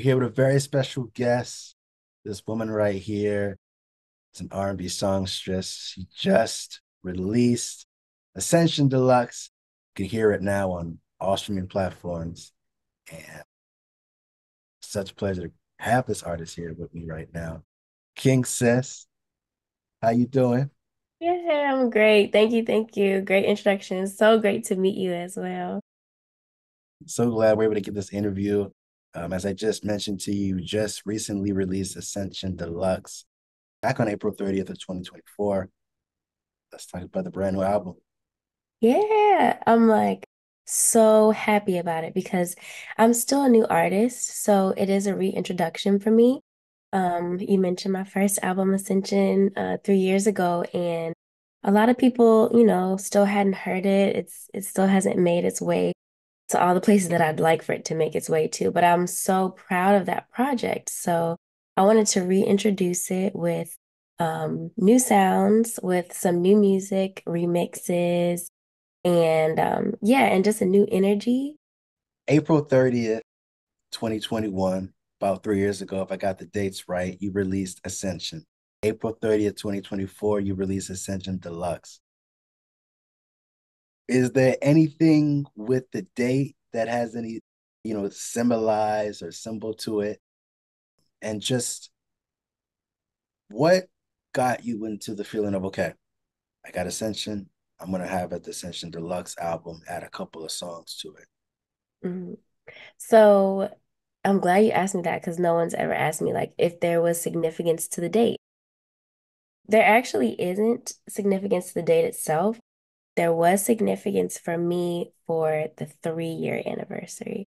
here with a very special guest. This woman right here is an R&B songstress. She just released Ascension D'Luxe. You can hear it now on all streaming platforms. And such a pleasure to have this artist here with me right now. King Sis, how you doing? Yeah, I'm great. Thank you. Thank you. Great introduction. So great to meet you as well. So glad we're able to get this interview. As I just mentioned to you, just recently released Ascension D'Luxe back on April 30th of 2024. Let's talk about the brand new album. Yeah, I'm like so happy about it because I'm still a new artist, so it is a reintroduction for me. You mentioned my first album, Ascension, 3 years ago, and a lot of people, still hadn't heard it. It still hasn't made its way to all the places that I'd like for it to make its way to. But I'm so proud of that project. So I wanted to reintroduce it with new sounds, with some new music, remixes, and yeah, and just a new energy. April 30th, 2021, about 3 years ago, if I got the dates right, you released Ascension. April 30th, 2024, you released Ascension D'Luxe. Is there anything with the date that has any, symbolize or symbol to it? And just what got you into the feeling of, okay, I got Ascension, I'm gonna have a Ascension D'Luxe album, add a couple of songs to it. Mhm. So I'm glad you asked me that because no one's ever asked me like if there was significance to the date. There actually isn't significance to the date itself. There was significance for me for the 3 year anniversary.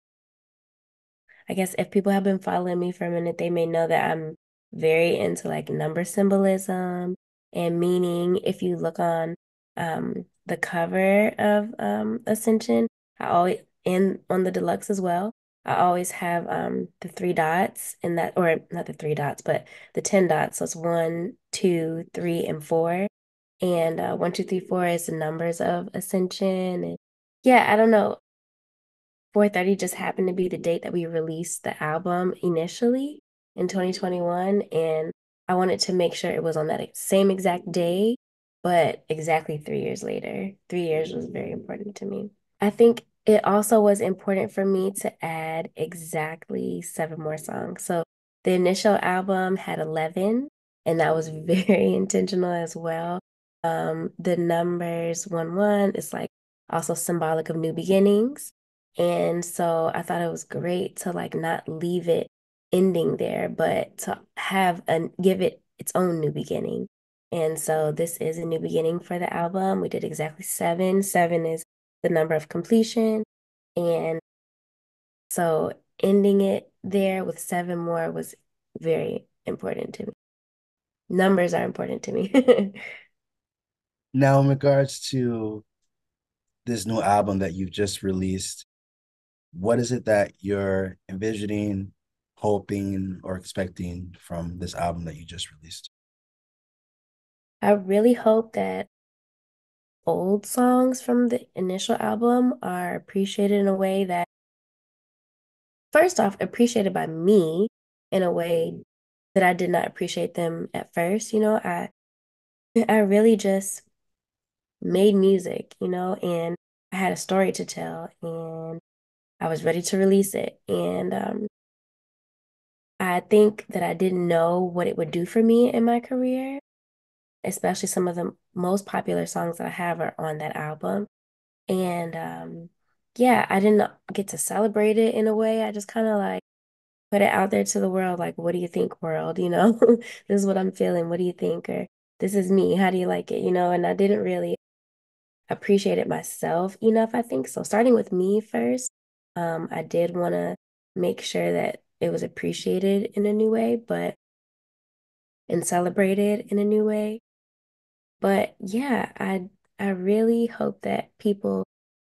I guess if people have been following me for a minute, they may know that I'm very into like number symbolism and meaning. If you look on the cover of Ascension, I always and on the deluxe as well, I always have the three dots in that, or not the three dots, but the 10 dots. So it's one, two, three, and four. And one, two, three, four is the numbers of Ascension. And yeah, I don't know. 430 just happened to be the date that we released the album initially in 2021. And I wanted to make sure it was on that same exact day, but exactly 3 years later. 3 years was very important to me. I think it also was important for me to add exactly seven more songs. So the initial album had 11, and that was very intentional as well. The numbers 1 1 is like also symbolic of new beginnings. And so I thought it was great to like not leave it ending there, but to have and give it its own new beginning. And so this is a new beginning for the album. We did exactly seven. Seven is the number of completion. And so ending it there with seven more was very important to me. Numbers are important to me. Now, in regards to this new album that you've just released, what is it that you're envisioning, hoping, or expecting from this album that you just released? I really hope that old songs from the initial album are appreciated in a way that, first off, appreciated by me in a way that I did not appreciate them at first. I really just made music, and I had a story to tell and I was ready to release it. And I think that I didn't know what it would do for me in my career, especially some of the most popular songs that I have are on that album. And yeah, I didn't get to celebrate it in a way. I just kind of like put it out there to the world, like, what do you think, world? This is what I'm feeling. What do you think? Or this is me. How do you like it? And I didn't really appreciate it myself enough, I think. So starting with me first, I did want to make sure that it was appreciated in a new way, but and celebrated in a new way. But yeah, I really hope that people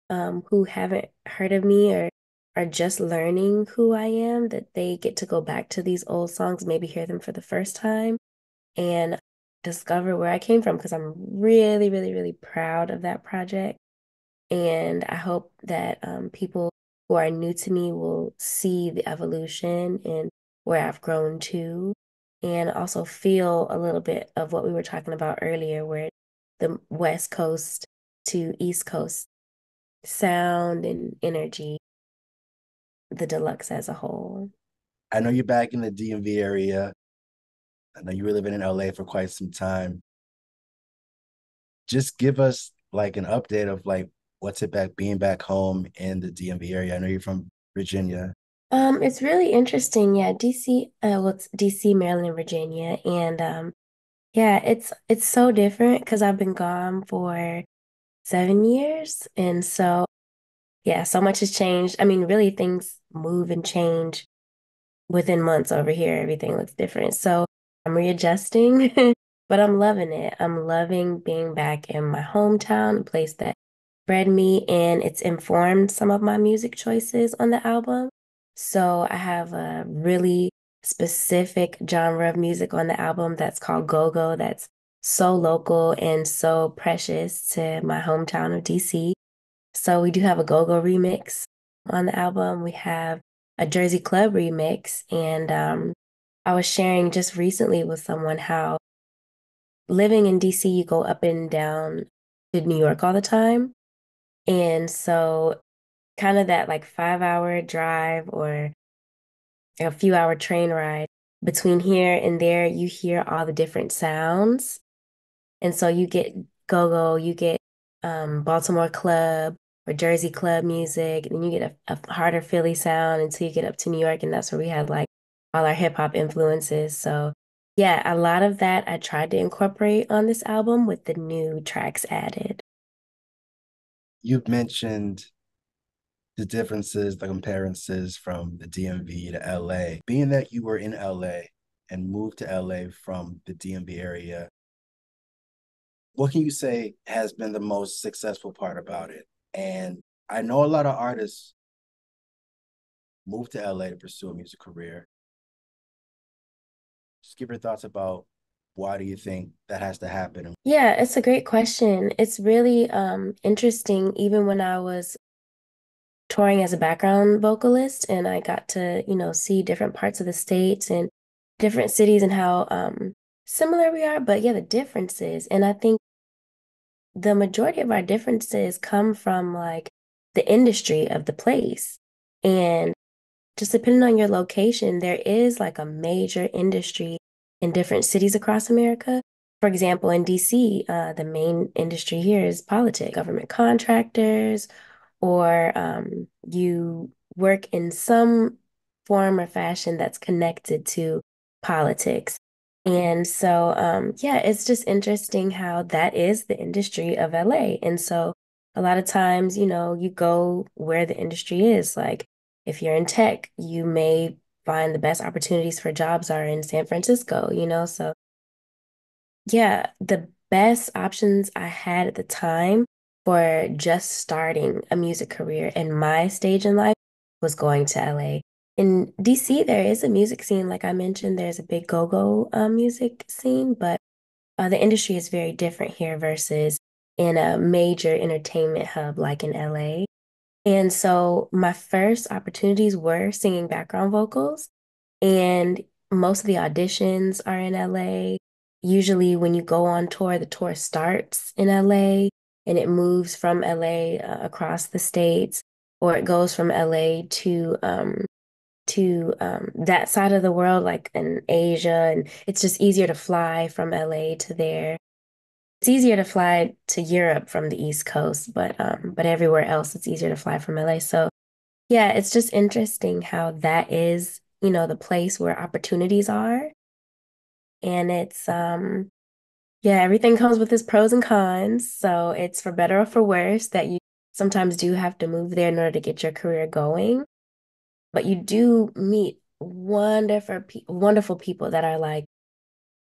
who haven't heard of me or are just learning who I am, that they get to go back to these old songs, maybe hear them for the first time and discover where I came from because I'm really, really, really proud of that project. And I hope that people who are new to me will see the evolution and where I've grown to, and also feel a little bit of what we were talking about earlier, where the West Coast to East Coast sound and energy, the deluxe as a whole. I know you're back in the DMV area. I know you were living in LA for quite some time. Just give us like an update of like what's it back being back home in the DMV area. I know you're from Virginia. It's really interesting. Yeah, DC, well, it's DC, Maryland, and Virginia, and yeah, it's so different because I've been gone for 7 years, and so yeah, so much has changed. I mean, really, things move and change within months over here. Everything looks different, so I'm readjusting, but I'm loving it. I'm loving being back in my hometown, a place that bred me, and it's informed some of my music choices on the album. So I have a really specific genre of music on the album that's called go-go, that's so local and so precious to my hometown of DC. So we do have a go-go remix on the album. We have a Jersey Club remix, and I was sharing just recently with someone how living in DC, you go up and down to New York all the time. And so kind of that like 5 hour drive or a few hour train ride between here and there, you hear all the different sounds. And so you get go-go, you get Baltimore club or Jersey club music, and then you get a harder Philly sound until you get up to New York, and that's where we had like all our hip hop influences. So yeah, a lot of that I tried to incorporate on this album with the new tracks added. You've mentioned the differences, the comparisons from the DMV to LA. Being that you were in LA and moved to LA from the DMV area, what can you say has been the most successful part about it? And I know a lot of artists move to LA to pursue a music career. Just give your thoughts about why do you think that has to happen? Yeah, it's a great question. It's really interesting even when I was touring as a background vocalist and I got to, see different parts of the states and different cities and how similar we are, but yeah, the differences. And I think the majority of our differences come from like the industry of the place. And just depending on your location, there is like a major industry in different cities across America. For example, in DC, the main industry here is politics, government contractors, or you work in some form or fashion that's connected to politics. And so, yeah, it's just interesting how that is the industry of LA. And so, a lot of times, you go where the industry is. Like, if you're in tech, you may find the best opportunities for jobs are in San Francisco. So, yeah, the best options I had at the time for just starting a music career in my stage in life was going to LA. In DC, there is a music scene, like I mentioned, there's a big go-go music scene, but the industry is very different here versus in a major entertainment hub like in LA. And so my first opportunities were singing background vocals, and most of the auditions are in LA. Usually, when you go on tour, the tour starts in LA and it moves from LA across the states, or it goes from LA to that side of the world, like in Asia, and it's just easier to fly from LA to there. It's easier to fly to Europe from the East Coast, but everywhere else it's easier to fly from LA. So yeah, it's just interesting how that is, the place where opportunities are. And it's yeah, everything comes with its pros and cons. So it's for better or for worse that you sometimes do have to move there in order to get your career going. But you do meet wonderful people that are like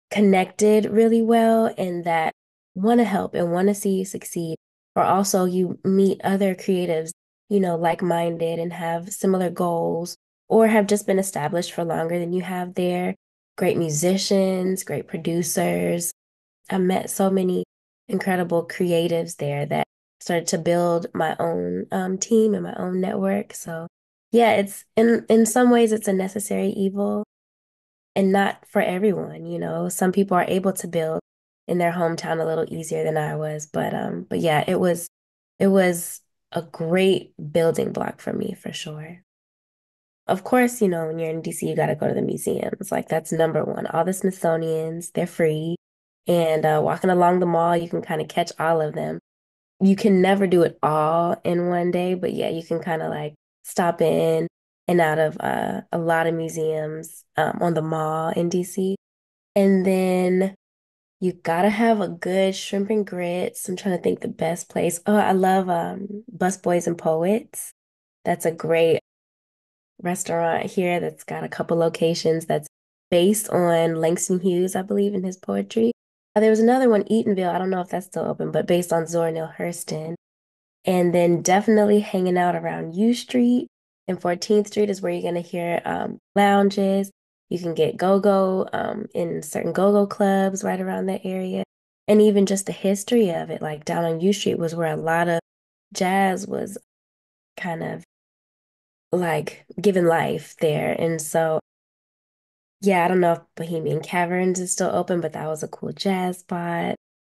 connected really well and that want to help and want to see you succeed. Or also you meet other creatives, like-minded and have similar goals or have just been established for longer than you have there. Great musicians, great producers. I met so many incredible creatives there that started to build my own team and my own network. So Yeah, it's in some ways it's a necessary evil and not for everyone, you know. Some people are able to build in their hometown a little easier than I was, but yeah, it was a great building block for me for sure. Of course, you know, when you're in DC, you got to go to the museums. Like that's number one. All the Smithsonian's, they're free. And walking along the mall, you can kind of catch all of them. You can never do it all in one day, but yeah, you can kind of like stop in and out of a lot of museums on the mall in DC. And then you gotta have a good shrimp and grits. I'm trying to think the best place. Oh, I love Busboys and Poets. That's a great restaurant here that's got a couple locations that's based on Langston Hughes, I believe, in his poetry. There was another one, Eatonville. I don't know if that's still open, but based on Zora Neale Hurston. And then definitely hanging out around U Street and 14th Street is where you're going to hear lounges. You can get go-go in certain go-go clubs right around that area. And even just the history of it, like down on U Street was where a lot of jazz was kind of like given life there. And so, yeah, I don't know if Bohemian Caverns is still open, but that was a cool jazz spot.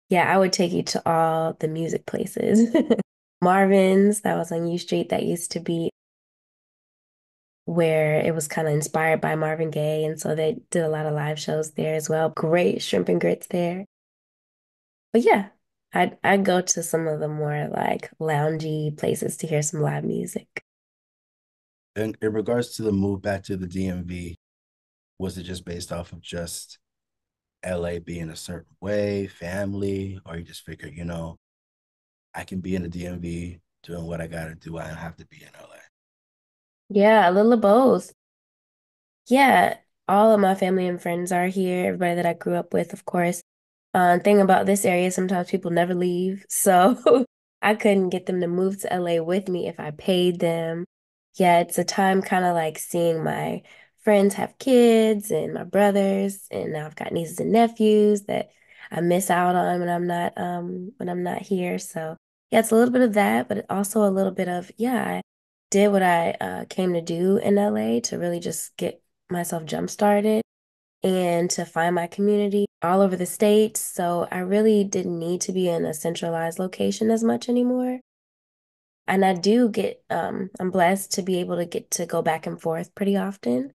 Yeah, I would take you to all the music places. Marvin's, that was on U Street, that used to be where it was kind of inspired by Marvin Gaye. And so they did a lot of live shows there as well. Great shrimp and grits there. But yeah, I'd go to some of the more like loungy places to hear some live music. In regards to the move back to the DMV, was it just based off of just LA being a certain way, family, or you just figured, I can be in the DMV doing what I gotta do. I don't have to be in LA. Yeah, a little of both. Yeah, all of my family and friends are here. Everybody that I grew up with, of course. Thing about this area, sometimes people never leave. So I couldn't get them to move to LA with me if I paid them. Yeah, it's a time kind of like seeing my friends have kids and my brothers, and now I've got nieces and nephews that I miss out on when I'm not here. So yeah, it's a little bit of that, but also a little bit of, yeah, I did what I came to do in LA to really just get myself jump started and to find my community all over the state. So I really didn't need to be in a centralized location as much anymore. And I do get, I'm blessed to be able to get to go back and forth pretty often.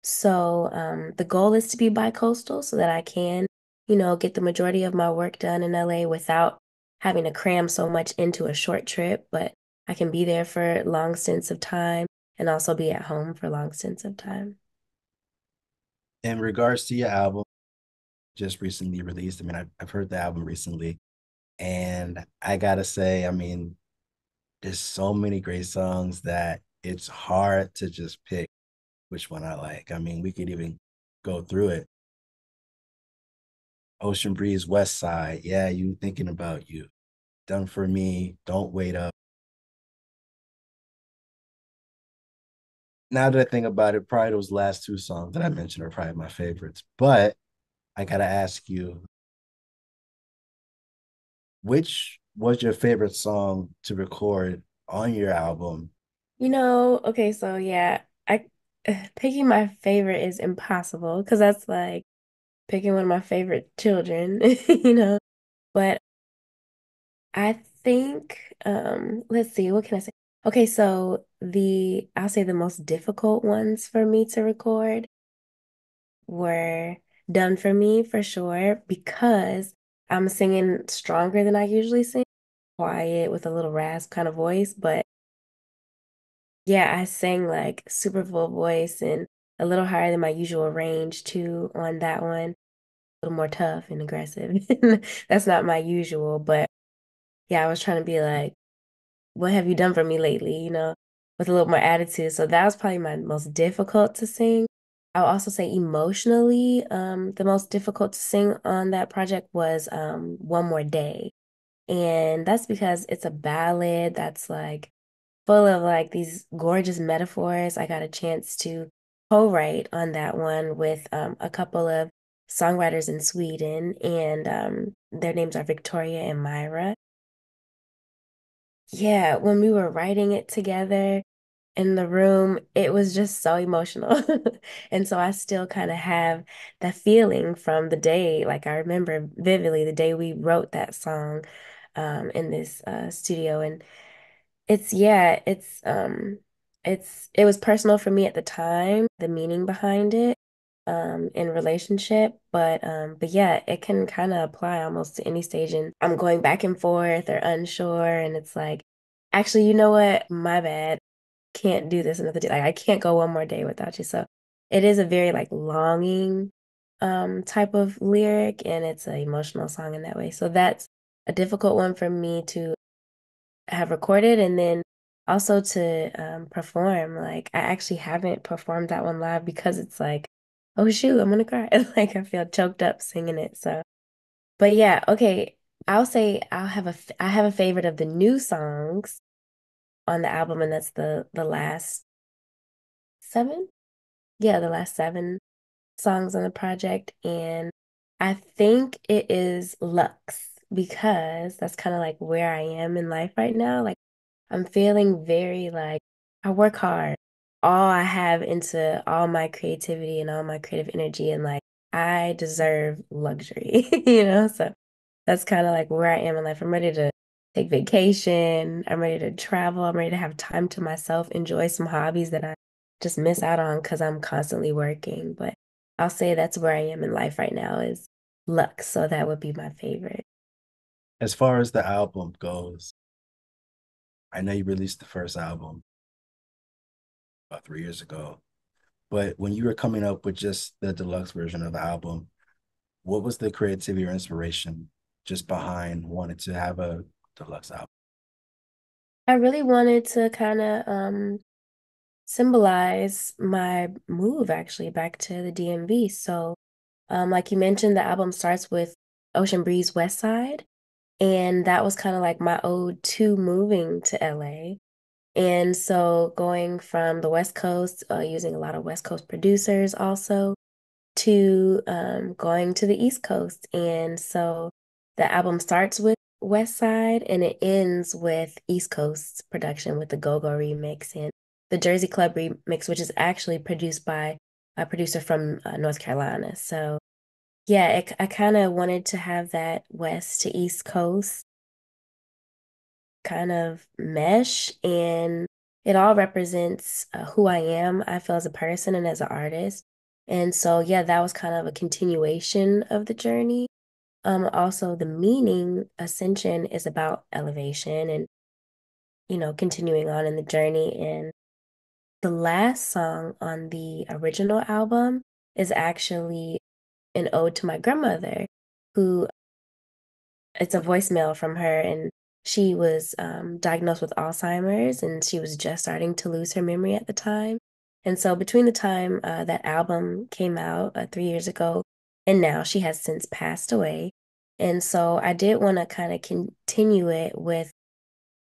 So the goal is to be bi-coastal so that I can, you know, get the majority of my work done in LA without having to cram so much into a short trip, but I can be there for long stints of time and also be at home for long stints of time. In regards to your album, just recently released, I mean, I've heard the album recently, and I gotta say, I mean, there's so many great songs that it's hard to just pick which one I like. I mean, we could even go through it. Ocean Breeze, West Side, yeah, you thinking about you. Done for Me, Don't Wait Up. Now that I think about it, probably those last two songs that I mentioned are probably my favorites. But I gotta ask you, which was your favorite song to record on your album? You know, okay, so yeah, I picking my favorite is impossible because that's like picking one of my favorite children, you know. But I think let's see, what can I say? Okay, so the I'll say the most difficult ones for me to record were Done for Me for sure because I'm singing stronger than I usually sing, quiet with a little rasp kind of voice, but yeah, I sang like super full voice and a little higher than my usual range too on that one. A little more tough and aggressive. That's not my usual, but yeah, I was trying to be like, what have you done for me lately? You know, with a little more attitude. So that was probably my most difficult to sing. I'll also say emotionally, the most difficult to sing on that project was One More Day. And that's because it's a ballad that's like full of like these gorgeous metaphors. I got a chance to co-write on that one with a couple of songwriters in Sweden, and their names are Victoria and Myra. Yeah, when we were writing it together, in the room, it was just so emotional. And so I still kind of have that feeling from the day. Like I remember vividly the day we wrote that song in this studio. And yeah, it was personal for me at the time, the meaning behind it in relationship, but yeah, it can kind of apply almost to any stage, and I'm going back and forth or unsure, and it's like, actually, you know what? My bad. Can't do this another day. Like I can't go one more day without you. So it is a very like longing type of lyric, and it's an emotional song in that way. So that's a difficult one for me to have recorded, and then also to perform. Like I actually haven't performed that one live because it's like, oh shoot, I'm gonna cry. Like I feel choked up singing it. So, but yeah, okay. I'll say I have a favorite of the new songs on the album, and that's the last seven. Yeah, the last seven songs on the project, and I think it is Lux because that's kind of like where I am in life right now. Like I'm feeling very like I work hard, all I have into all my creativity and all my creative energy, and like I deserve luxury, you know? So that's kind of like where I am in life. I'm ready to take vacation. I'm ready to travel. I'm ready to have time to myself, enjoy some hobbies that I just miss out on because I'm constantly working. But I'll say that's where I am in life right now is Lux. So that would be my favorite. As far as the album goes, I know you released the first album about 3 years ago, but when you were coming up with just the deluxe version of the album, what was the creativity or inspiration just behind wanting to have a deluxe album? I really wanted to kind of symbolize my move actually back to the DMV. So, like you mentioned, the album starts with Ocean Breeze West Side, and that was kind of like my ode to moving to LA. And so going from the West Coast, using a lot of West Coast producers also, to going to the East Coast. And so the album starts with West Side and it ends with East Coast production with the Go-Go remix and the Jersey Club remix, which is actually produced by a producer from North Carolina. So yeah, I kind of wanted to have that West to East Coast kind of mesh, and it all represents who I am, I feel, as a person and as an artist. And so, yeah, that was kind of a continuation of the journey. Also, the meaning, Ascension, is about elevation and, continuing on in the journey. And the last song on the original album is actually an ode to my grandmother, who it's a voicemail from her, and she was diagnosed with Alzheimer's, and she was just starting to lose her memory at the time. And so between the time that album came out 3 years ago and now, she has since passed away. And so I did want to kind of continue it with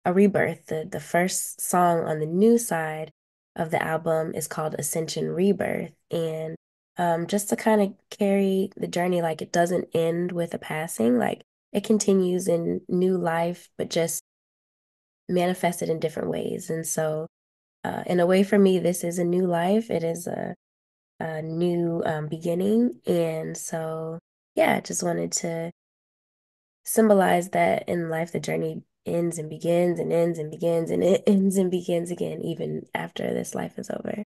a rebirth. The first song on the new side of the album is called Ascension Rebirth. And just to kind of carry the journey, like it doesn't end with a passing, like it continues in new life, but just manifested in different ways. And so, in a way, for me, this is a new life. It is a new beginning. And so, yeah, I just wanted to symbolize that in life, the journey ends and begins and ends and begins and it ends and begins again, even after this life is over.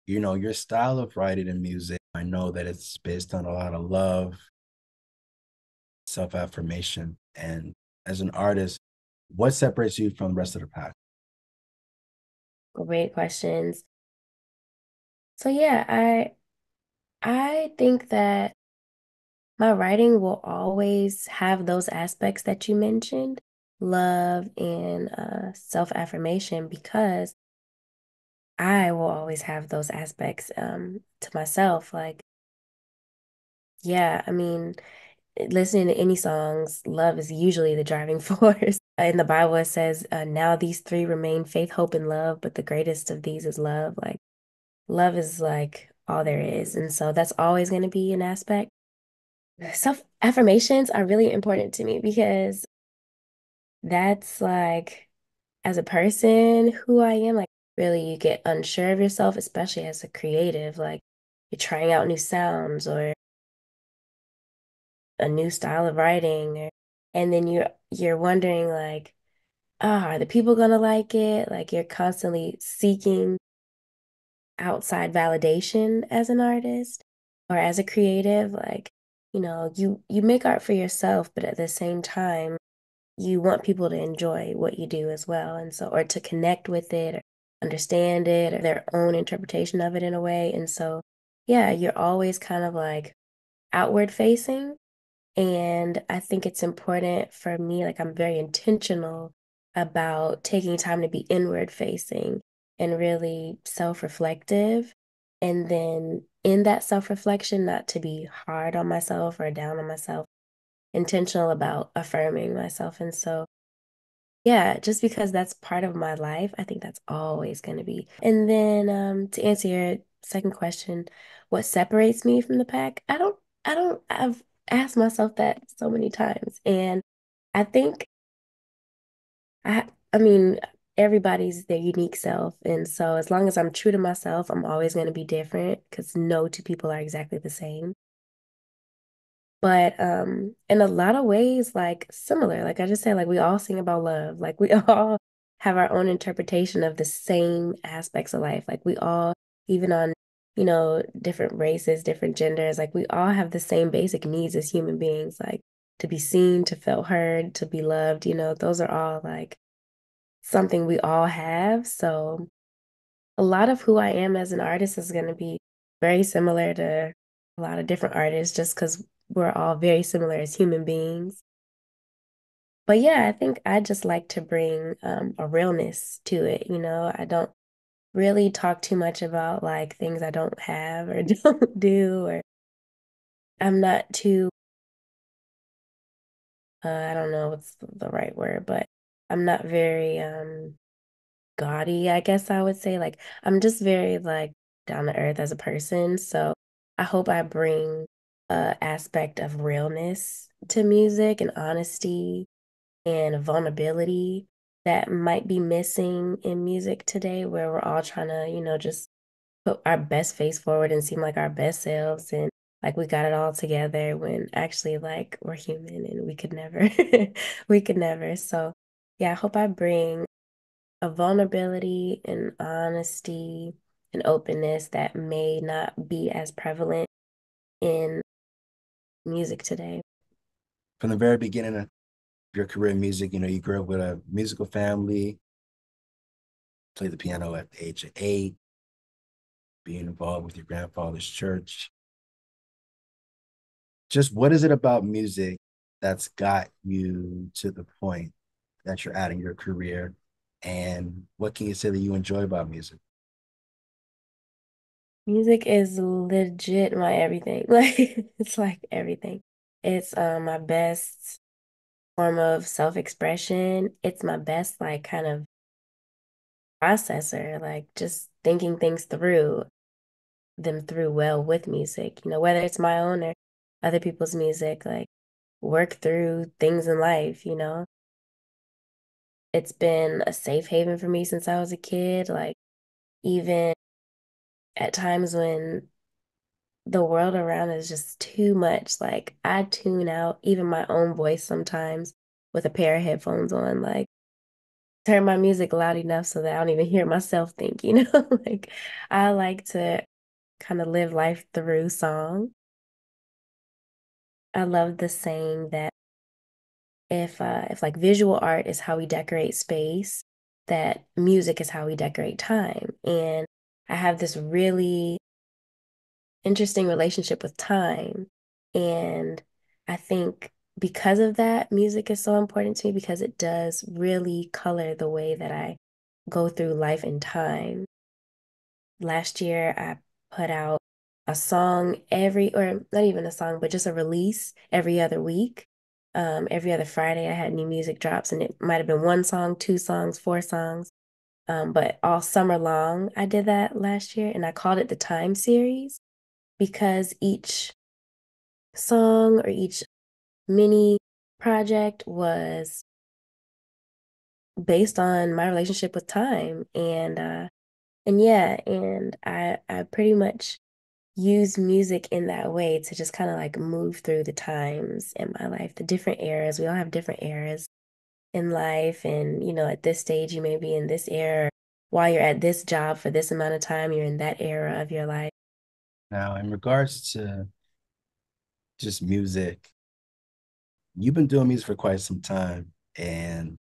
Your style of writing and music, I know that it's based on a lot of love, self-affirmation. And as an artist, what separates you from the rest of the pack? Great questions. So yeah, I think that my writing will always have those aspects that you mentioned, love and self-affirmation, because I will always have those aspects to myself. Like, yeah, I mean, listening to any songs, love is usually the driving force. In the Bible, it says, now these three remain faith, hope, and love, but the greatest of these is love. Like, love is like all there is. And so that's always going to be an aspect. Self-affirmations are really important to me because that's like, as a person, who I am. Like, really you get unsure of yourself, especially as a creative, like you're trying out new sounds or a new style of writing, and then you're wondering like, ah, are the people gonna like it? Like you're constantly seeking outside validation as an artist or as a creative. Like, you make art for yourself, but at the same time, you want people to enjoy what you do as well. And so, or to connect with it or understand it or their own interpretation of it in a way. And so, yeah, you're always kind of like outward facing. And I think it's important for me, like I'm very intentional about taking time to be inward facing and really self-reflective. And then in that self-reflection, not to be hard on myself or down on myself, intentional about affirming myself. And so, yeah, just because that's part of my life, I think that's always going to be. And then to answer your second question, what separates me from the pack? I've asked myself that so many times. And I think I mean, everybody's their unique self. And so as long as I'm true to myself, I'm always going to be different because no two people are exactly the same. But in a lot of ways, like similar, like I just said, like we all sing about love. Like we all have our own interpretation of the same aspects of life. Like we all, even on, different races, different genders, like we all have the same basic needs as human beings, like to be seen, to feel heard, to be loved, those are all like something we all have. So a lot of who I am as an artist is going to be very similar to a lot of different artists just because we're all very similar as human beings. But yeah, I think I just like to bring a realness to it. I don't really talk too much about like things I don't have or don't do, or I'm not too, I don't know what's the right word, but I'm not very gaudy, I guess I would say. Like, I'm just very like down to earth as a person. So I hope I bring a aspect of realness to music and honesty and vulnerability that might be missing in music today, where we're all trying to, just put our best face forward and seem like our best selves and like we got it all together when actually like we're human and we could never we could never. So yeah, I hope I bring a vulnerability and honesty and openness that may not be as prevalent in music today. From the very beginning of your career in music, you grew up with a musical family, played the piano at the age of 8, being involved with your grandfather's church. Just what is it about music that's got you to the point that you're at in your career? And what can you say that you enjoy about music? Music is legit my everything. Like it's like everything. It's my best form of self-expression. It's my best like kind of processor, like just thinking things through, them through well with music, whether it's my own or other people's music, like work through things in life. It's been a safe haven for me since I was a kid. Like even at times when the world around is just too much, like I tune out even my own voice sometimes with a pair of headphones on, like turn my music loud enough so that I don't even hear myself think. Like I like to kind of live life through song. I love the saying that if like visual art is how we decorate space, that music is how we decorate time. And I have this really interesting relationship with time. And I think because of that, music is so important to me because it does really color the way that I go through life and time. Last year, I put out a song or not even a song, but just a release every other week. Every other Friday, I had new music drops, and it might have been one song, two songs, four songs. But all summer long, I did that last year, and I called it the Time Series because each song or each mini project was based on my relationship with time. And And yeah, and I pretty much use music in that way to just kind of like move through the times in my life, the different eras. We all have different eras in life. And, at this stage, you may be in this era. While you're at this job for this amount of time, you're in that era of your life. Now, in regards to just music, you've been doing music for quite some time, and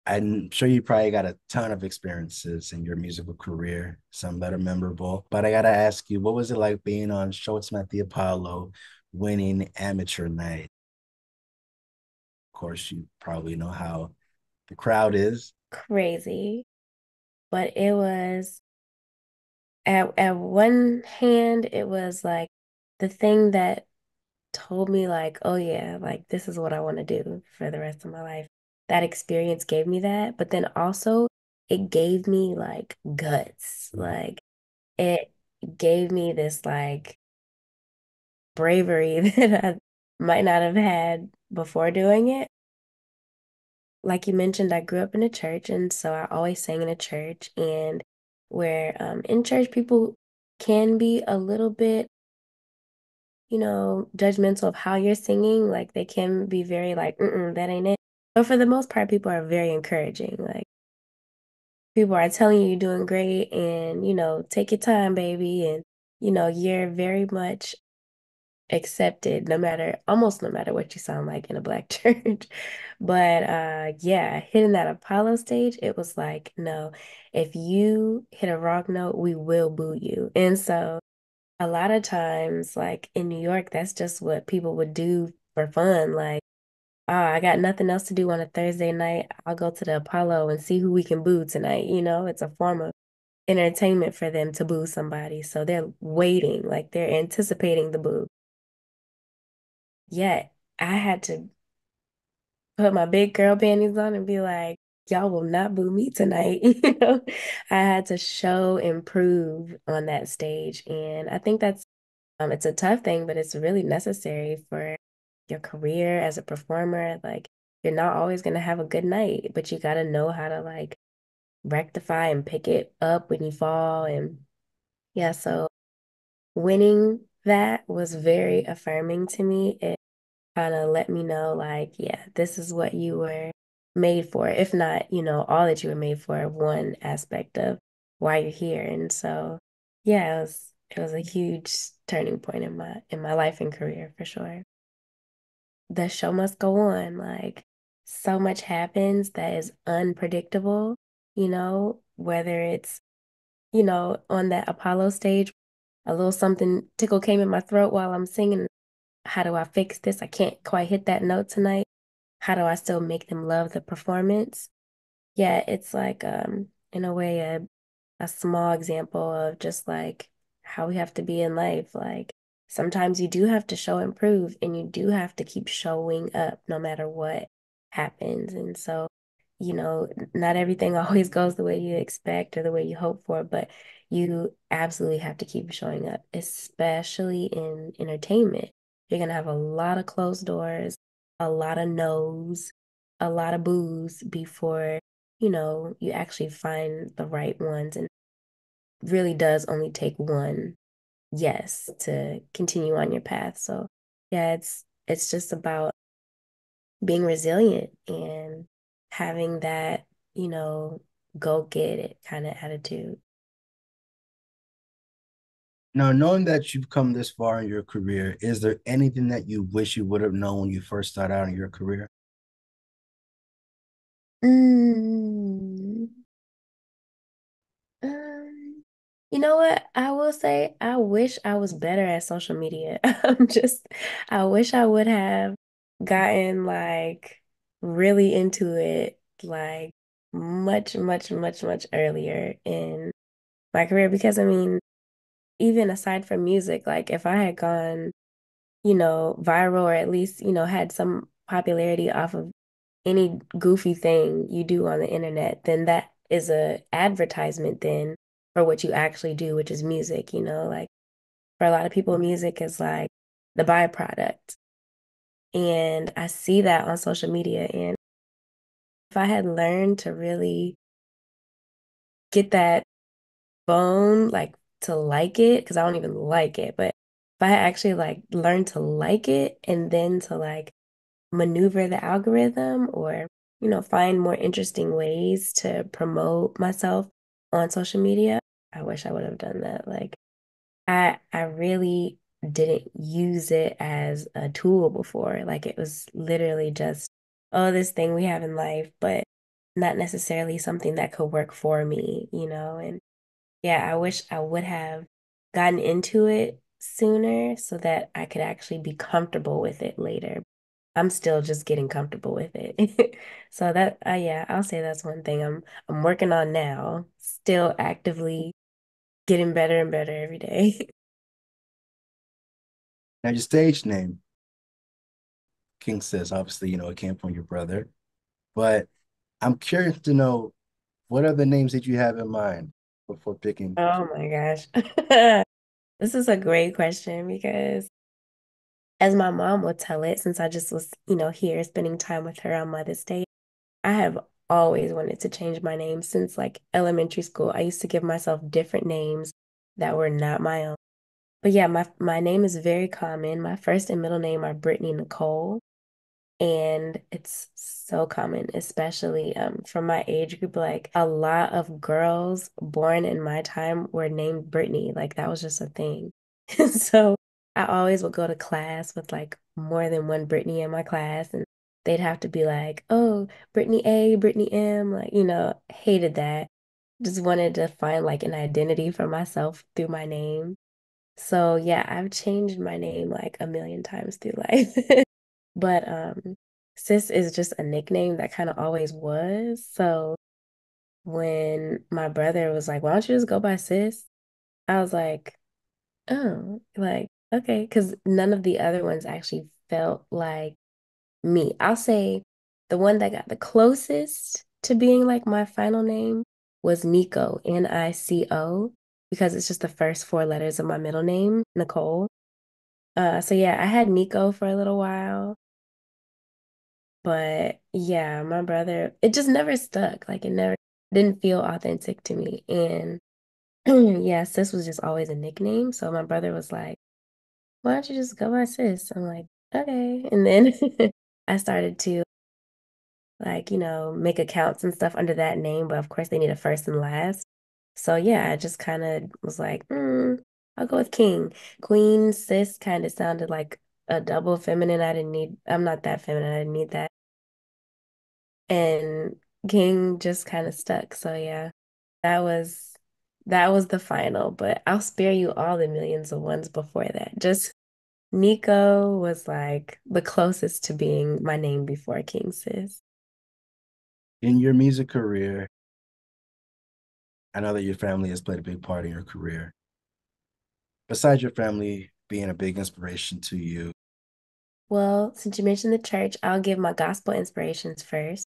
I'm sure you probably got a ton of experiences in your musical career, some that are memorable. But I gotta ask you, what was it like being on Showtime at the Apollo, winning amateur night? Of course, you probably know how the crowd is. Crazy. But it was at one hand, it was like the thing that told me like, oh yeah, like this is what I want to do for the rest of my life. That experience gave me that, but then also it gave me like guts. Like it gave me this like bravery that I might not have had before doing it. Like you mentioned, I grew up in a church, and so I always sang in a church. And where in church, people can be a little bit, judgmental of how you're singing. Like they can be very like, that ain't it. But for the most part, people are very encouraging. Like people are telling you you're doing great, and take your time, baby. And you're very much accepted almost no matter what you sound like in a black church. But yeah, hitting that Apollo stage, it was like, no, if you hit a rock note, we will boo you. And so a lot of times, like in New York, that's just what people would do for fun. Like, oh, I got nothing else to do on a Thursday night. I'll go to the Apollo and see who we can boo tonight. It's a form of entertainment for them to boo somebody. So they're waiting, like they're anticipating the boo. Yet I had to put my big girl panties on and be like, y'all will not boo me tonight. I had to show and prove on that stage. And I think that's it's a tough thing, but it's really necessary for your career as a performer. Like you're not always gonna have a good night, but you gotta know how to like rectify and pick it up when you fall. And yeah, so winning that was very affirming to me. It kind of let me know, like, yeah, this is what you were made for. If not, all that you were made for, one aspect of why you're here. And so, yeah, it was a huge turning point in my life and career for sure. The show must go on. Like, so much happens that is unpredictable, whether it's, on that Apollo stage, a little something tickle came in my throat while I'm singing. How do I fix this? I can't quite hit that note tonight. How do I still make them love the performance? Yeah, it's like in a way a small example of just like how we have to be in life. Like sometimes you do have to show and prove, and you do have to keep showing up no matter what happens. And so, not everything always goes the way you expect or the way you hope for, but you absolutely have to keep showing up, especially in entertainment. You're gonna have a lot of closed doors, a lot of no's, a lot of boos before you actually find the right ones. And really does only take one yes to continue on your path. So yeah, it's just about being resilient and having that, you know, go get it kind of attitude. Now, knowing that you've come this far in your career, is there anything that you wish you would have known when you first started out in your career? Mm, um, you know what? I will say I wish I was better at social media. I wish I would have gotten like really into it like much, much, much, much earlier in my career because I mean, even aside from music, like if I had gone, viral or at least, had some popularity off of any goofy thing you do on the internet, then that is a advertisement then for what you actually do, which is music, like for a lot of people, music is like the byproduct. And I see that on social media. And if I had learned to really get that bone, like to like it, because I don't even like it, but if I actually like learn to like it and then to like maneuver the algorithm or, find more interesting ways to promote myself on social media, I wish I would have done that. Like I really didn't use it as a tool before. Like it was literally just, oh, this thing we have in life, but not necessarily something that could work for me. And yeah, I wish I would have gotten into it sooner so that I could actually be comfortable with it later. I'm still just getting comfortable with it. So that yeah, I'll say that's one thing I'm working on now, still actively getting better and better every day. Now, your stage name, King Sis, obviously, it came from your brother, but I'm curious to know what other names did you have in mind before picking? Oh my gosh. This is a great question because as my mom would tell it, since I just was, here spending time with her on Mother's Day, I have always wanted to change my name since like elementary school. I used to give myself different names that were not my own. But yeah, my name is very common. My first and middle name are Brittany Nicole. And it's so common, especially from my age group. Like a lot of girls born in my time were named Brittany. Like that was just a thing. So I always would go to class with like more than one Brittany in my class, and they'd have to be like, oh, Brittany A, Brittany M. Like, hated that. Just wanted to find like an identity for myself through my name. So yeah, I've changed my name like a million times through life. But Sis is just a nickname that kind of always was. So when my brother was like, "Why don't you just go by Sis?" I was like, "Oh, like okay," because none of the other ones actually felt like me. I'll say the one that got the closest to being like my final name was Nico, Nico, because it's just the first four letters of my middle name, Nicole. So yeah, I had Nico for a little while. But yeah, my brother, it just never stuck. Like it never didn't feel authentic to me. And yeah, Sis was just always a nickname. So my brother was like, why don't you just go by Sis? I'm like, okay. And then I started to like, make accounts and stuff under that name. But of course, they need a first and last. So yeah, I just kind of was like, I'll go with King. Queen, Sis kind of sounded like a double feminine. I'm not that feminine. I didn't need that. And King just kind of stuck. So yeah, that was that was the final, but I'll spare you all the millions of ones before that. Just Nico was like the closest to being my name before King Sis. In your music career, I know that your family has played a big part in your career. Besides your family being a big inspiration to you, Well, since you mentioned the church, I'll give my gospel inspirations first.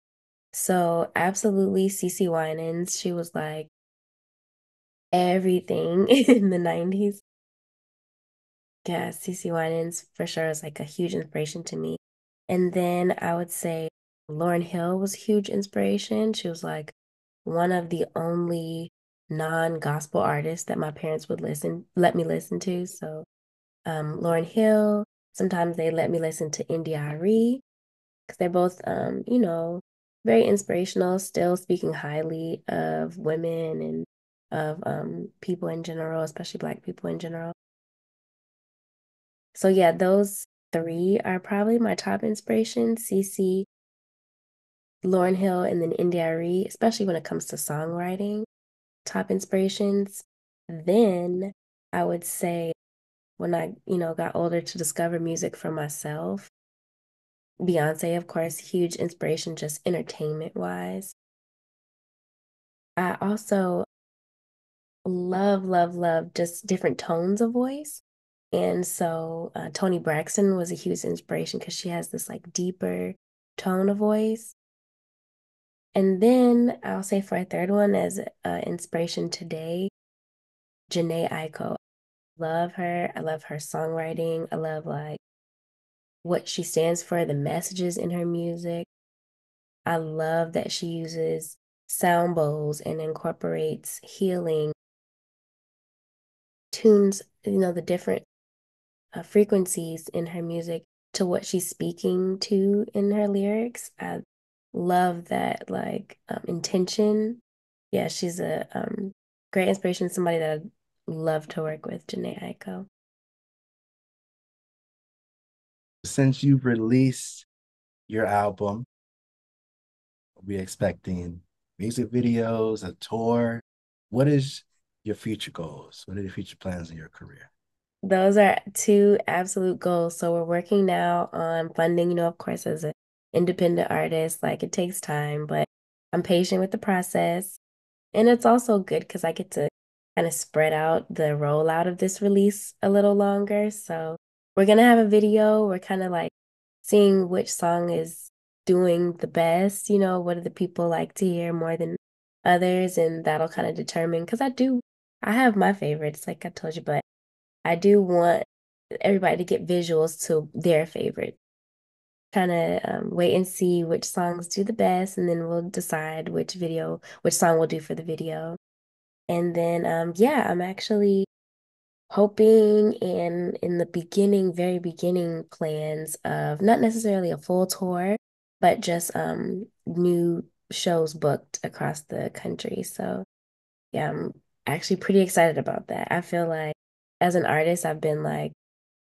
So absolutely CC Winans. She was like everything in the 90s. Yeah, CC Winans for sure is like a huge inspiration to me. And then I would say Lauryn Hill was a huge inspiration. She was like one of the only non-gospel artists that my parents would let me listen to. So Lauryn Hill, sometimes they let me listen to India.Arie because they're both very inspirational, still speaking highly of women and of people in general, especially Black people in general. So yeah, those three are probably my top inspirations. CC, Lauryn Hill, and then India.Arie, especially when it comes to songwriting, top inspirations. Then I would say when I, got older to discover music for myself, Beyonce, of course, huge inspiration just entertainment wise. I also love, love, love just different tones of voice. And so Toni Braxton was a huge inspiration because she has this like deeper tone of voice. And then I'll say for a third one as inspiration today, Janae Aiko. Love her. I love her songwriting. I love like what she stands for, the messages in her music. I love that she uses sound bowls and incorporates healing tunes, the different frequencies in her music to what she's speaking to in her lyrics. I love that like intention. Yeah, she's a great inspiration, somebody that I'd love to work with, Janae Aiko. Since you've released your album, we expecting music videos, a tour. What is your future goals? What are your future plans in your career? Those are two absolute goals. So we're working now on funding, of course, as an independent artist, like it takes time, but I'm patient with the process. And it's also good because I get to kind of spread out the rollout of this release a little longer. So we're gonna have a video. We're kind of like seeing which song is doing the best, what do the people like to hear more than others, and that'll kind of determine because I have my favorites, like I told you, but I do want everybody to get visuals to their favorite. Kind of wait and see which songs do the best, and then we'll decide which song we'll do for the video. And then, yeah, I'm actually hoping in the beginning, very beginning plans of not necessarily a full tour, but just new shows booked across the country. So yeah, I'm actually pretty excited about that. I feel like as an artist, I've been like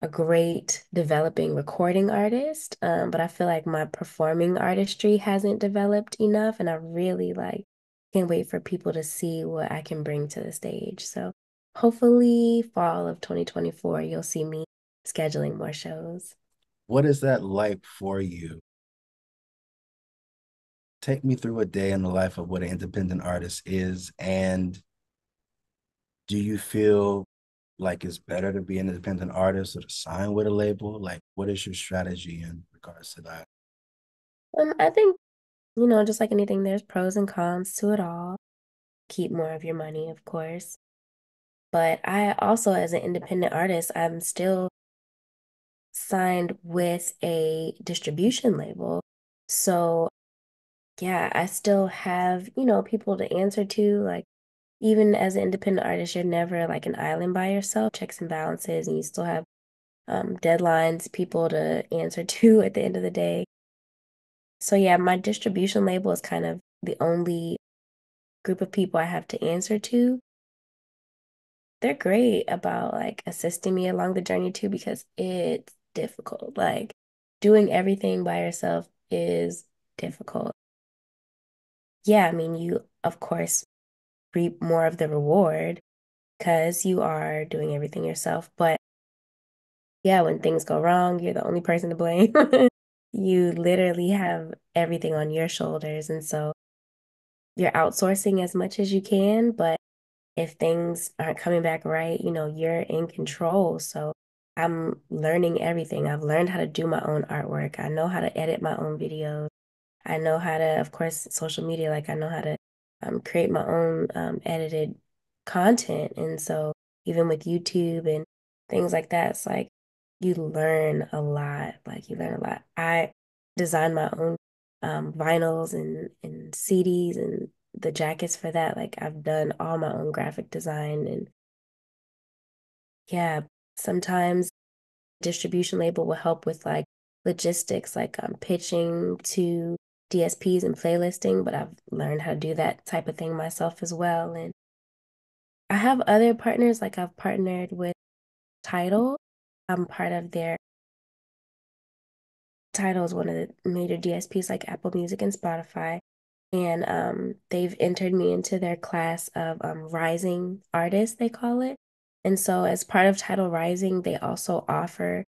a great developing recording artist, but I feel like my performing artistry hasn't developed enough, and I really like can't wait for people to see what I can bring to the stage. So hopefully fall of 2024, you'll see me scheduling more shows. What is that like for you? Take me through a day in the life of what an independent artist is. And do you feel like it's better to be an independent artist or to sign with a label? Like, what is your strategy in regards to that? I think, just like anything, there's pros and cons to it all. Keep more of your money, of course. But I also, as an independent artist, I'm still signed with a distribution label. So, yeah, I still have, people to answer to. Like, even as an independent artist, you're never like an island by yourself, checks and balances, and you still have deadlines, people to answer to at the end of the day. So, yeah, my distribution label is kind of the only group of people I have to answer to. They're great about like assisting me along the journey too, because it's difficult. Like doing everything by yourself is difficult. Yeah, I mean, you of course reap more of the reward because you are doing everything yourself. But yeah, when things go wrong, you're the only person to blame. You literally have everything on your shoulders. And so you're outsourcing as much as you can, but if things aren't coming back right, you're in control. So I'm learning everything. I've learned how to do my own artwork. I know how to edit my own videos. I know how to, of course, social media, like I know how to create my own edited content. And so even with YouTube and things like that, it's like you learn a lot. Like you learn a lot. I design my own vinyls and CDs and the jackets for that. Like I've done all my own graphic design. And yeah, sometimes distribution label will help with like logistics, like pitching to DSPs and playlisting, but I've learned how to do that type of thing myself as well. And I have other partners, like I've partnered with Tidal. I'm part of their Tidal is one of the major DSPs like Apple Music and Spotify. And they've entered me into their class of rising artists, they call it. And so as part of Tidal Rising, they also offer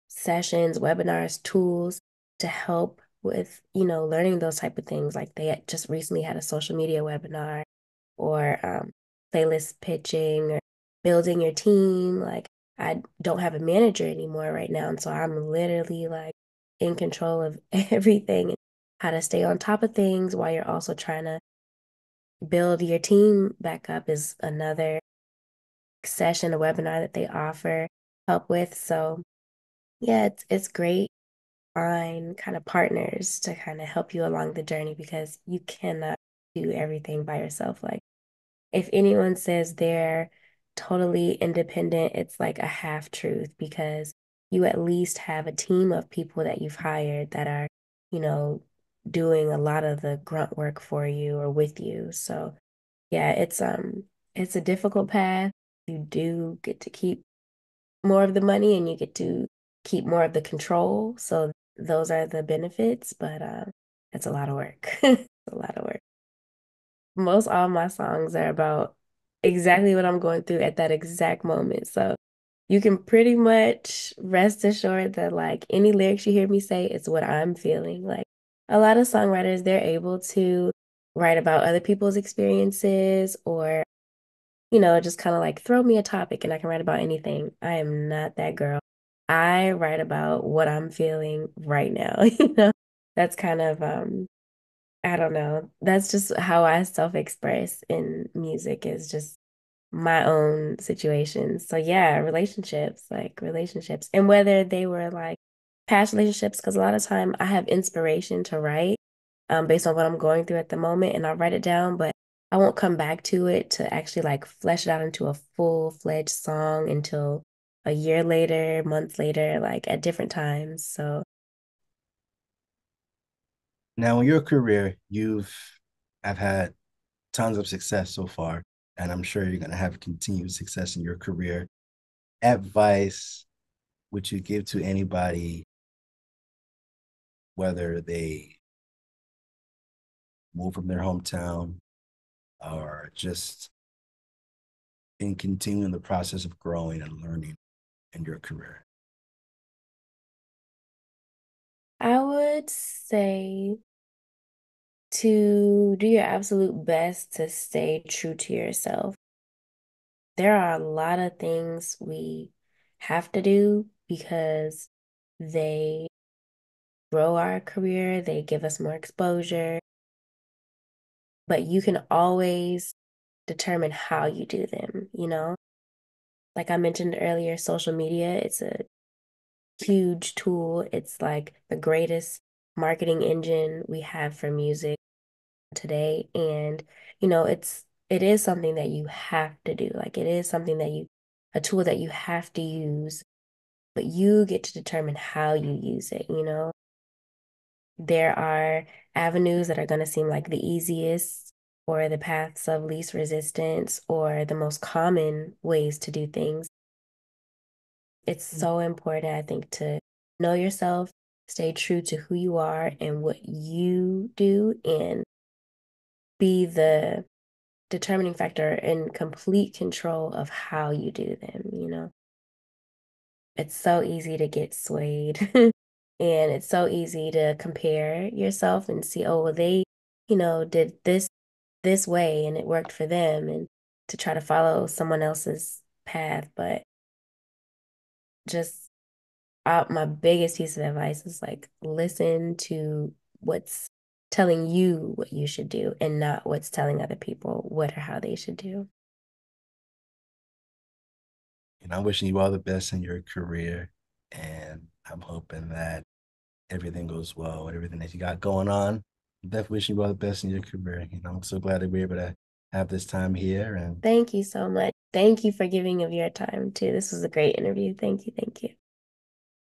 sessions, webinars, tools to help with, learning those type of things. Like they had just recently had a social media webinar or playlist pitching or building your team. Like I don't have a manager anymore right now. And so I'm literally like in control of everything and how to stay on top of things while you're also trying to build your team back up is another session, a webinar that they offer help with. So yeah, it's great find kind of partners to kind of help you along the journey because you cannot do everything by yourself. Like if anyone says they're totally independent, it's like a half truth because you at least have a team of people that you've hired that are, you know, doing a lot of the grunt work for you or with you. So yeah, it's a difficult path. You do get to keep more of the money and you get to keep more of the control. So those are the benefits, but it's a lot of work. It's a lot of work. Most all my songs are about exactly what I'm going through at that exact moment. So you can pretty much rest assured that like any lyrics you hear me say, it's what I'm feeling. Like a lot of songwriters, they're able to write about other people's experiences or, just kind of like throw me a topic and I can write about anything. I am not that girl. I write about what I'm feeling right now, That's kind of I don't know. That's just how I self-express in music is just my own situations. So yeah, relationships, like relationships. And whether they were like past relationships, because a lot of time I have inspiration to write based on what I'm going through at the moment and I'll write it down, but I won't come back to it to actually like flesh it out into a full-fledged song until a year later, month later, like at different times. So Now, in your career, you've have had tons of success so far, and I'm sure you're going to have continued success in your career. Advice would you give to anybody, whether they move from their hometown or just in continuing the process of growing and learning in your career? I would say to do your absolute best to stay true to yourself. There are a lot of things we have to do because they grow our career, they give us more exposure, but you can always determine how you do them. Like I mentioned earlier, social media, it's a huge tool. It's like the greatest marketing engine we have for music today. And, it is something that you have to do. Like it is something a tool that you have to use, but you get to determine how you use it. There are avenues that are going to seem like the easiest or the paths of least resistance or the most common ways to do things. It's so important, I think, to know yourself, stay true to who you are and what you do, and be the determining factor and complete control of how you do them. It's so easy to get swayed and it's so easy to compare yourself and see, oh, well, they, did this way and it worked for them and to try to follow someone else's path. But just my biggest piece of advice is like listen to what's telling you what you should do and not what's telling other people what or how they should do. And I'm wishing you all the best in your career. And I'm hoping that everything goes well with everything that you got going on. I'm definitely wishing you all the best in your career. I'm so glad that we're able to have this time here. And Thank you so much. Thank you for giving of your time too. This was a great interview. Thank you. Thank you.